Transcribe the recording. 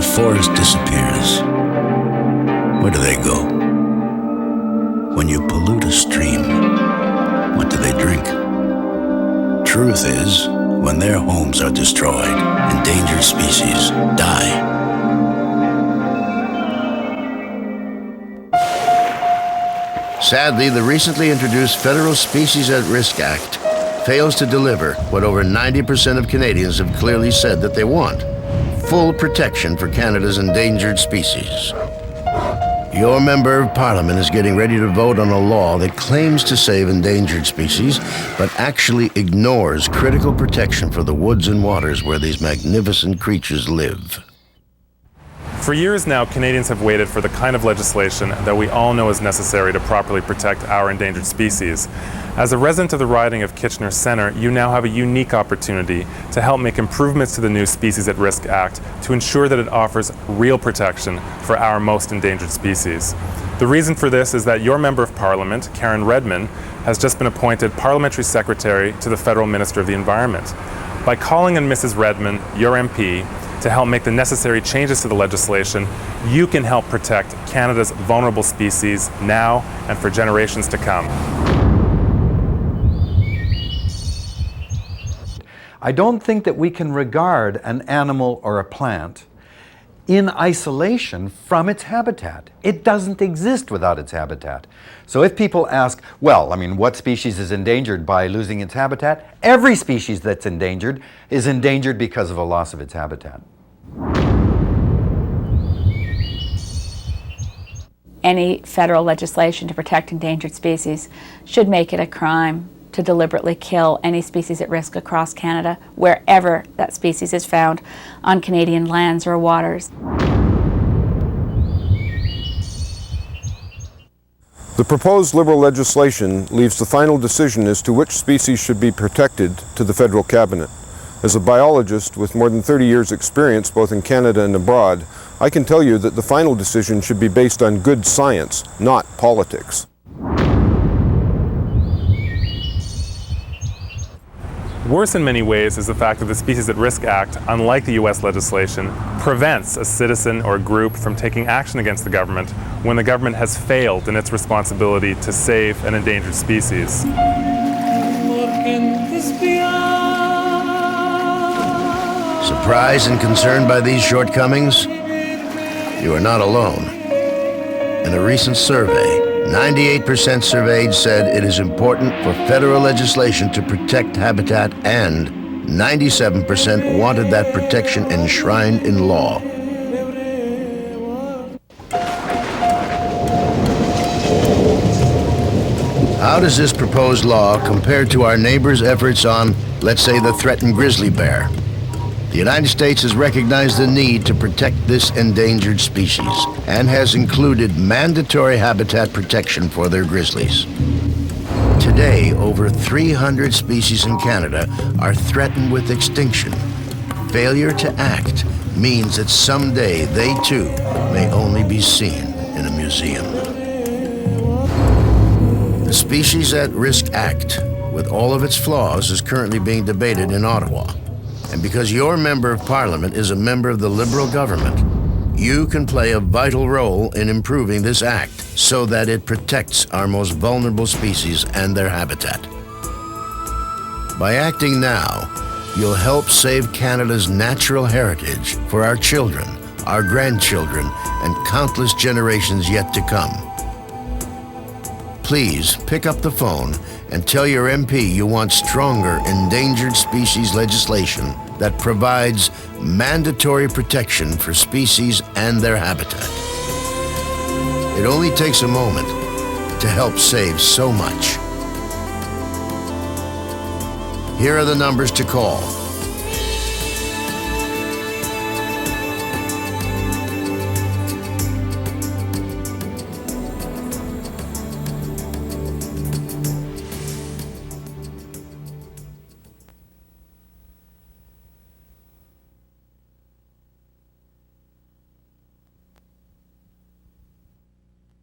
a forest disappears, where do they go? When you pollute a stream, what do they drink? Truth is, when their homes are destroyed, endangered species die. Sadly, the recently introduced Federal Species at Risk Act fails to deliver what over 90% of Canadians have clearly said that they want: full protection for Canada's endangered species. Your Member of Parliament is getting ready to vote on a law that claims to save endangered species, but actually ignores critical protection for the woods and waters where these magnificent creatures live. For years now, Canadians have waited for the kind of legislation that we all know is necessary to properly protect our endangered species. As a resident of the riding of Kitchener Centre, you now have a unique opportunity to help make improvements to the new Species at Risk Act to ensure that it offers real protection for our most endangered species. The reason for this is that your Member of Parliament, Karen Redmond, has just been appointed Parliamentary Secretary to the Federal Minister of the Environment. By calling on Mrs. Redmond, your MP, to help make the necessary changes to the legislation, you can help protect Canada's vulnerable species now and for generations to come. I don't think that we can regard an animal or a plant in isolation from its habitat. It doesn't exist without its habitat. So if people ask, well, what species is endangered by losing its habitat? Every species that's endangered is endangered because of a loss of its habitat. Any federal legislation to protect endangered species should make it a crime to deliberately kill any species at risk across Canada, wherever that species is found on Canadian lands or waters. The proposed Liberal legislation leaves the final decision as to which species should be protected to the federal cabinet. As a biologist with more than 30 years' experience both in Canada and abroad, I can tell you that the final decision should be based on good science, not politics. Worse in many ways is the fact that the Species at Risk Act, unlike the US legislation, prevents a citizen or group from taking action against the government when the government has failed in its responsibility to save an endangered species. Surprised and concerned by these shortcomings? You are not alone. In a recent survey, 98% surveyed said it is important for federal legislation to protect habitat, and 97% wanted that protection enshrined in law. How does this proposed law compare to our neighbors' efforts on, let's say, the threatened grizzly bear? The United States has recognized the need to protect this endangered species and has included mandatory habitat protection for their grizzlies. Today, over 300 species in Canada are threatened with extinction. Failure to act means that someday they too may only be seen in a museum. The Species at Risk Act, with all of its flaws, is currently being debated in Ottawa. And because your Member of Parliament is a member of the Liberal government, you can play a vital role in improving this act so that it protects our most vulnerable species and their habitat. By acting now, you'll help save Canada's natural heritage for our children, our grandchildren, and countless generations yet to come. Please pick up the phone and tell your MP you want stronger endangered species legislation that provides mandatory protection for species and their habitat. It only takes a moment to help save so much. Here are the numbers to call.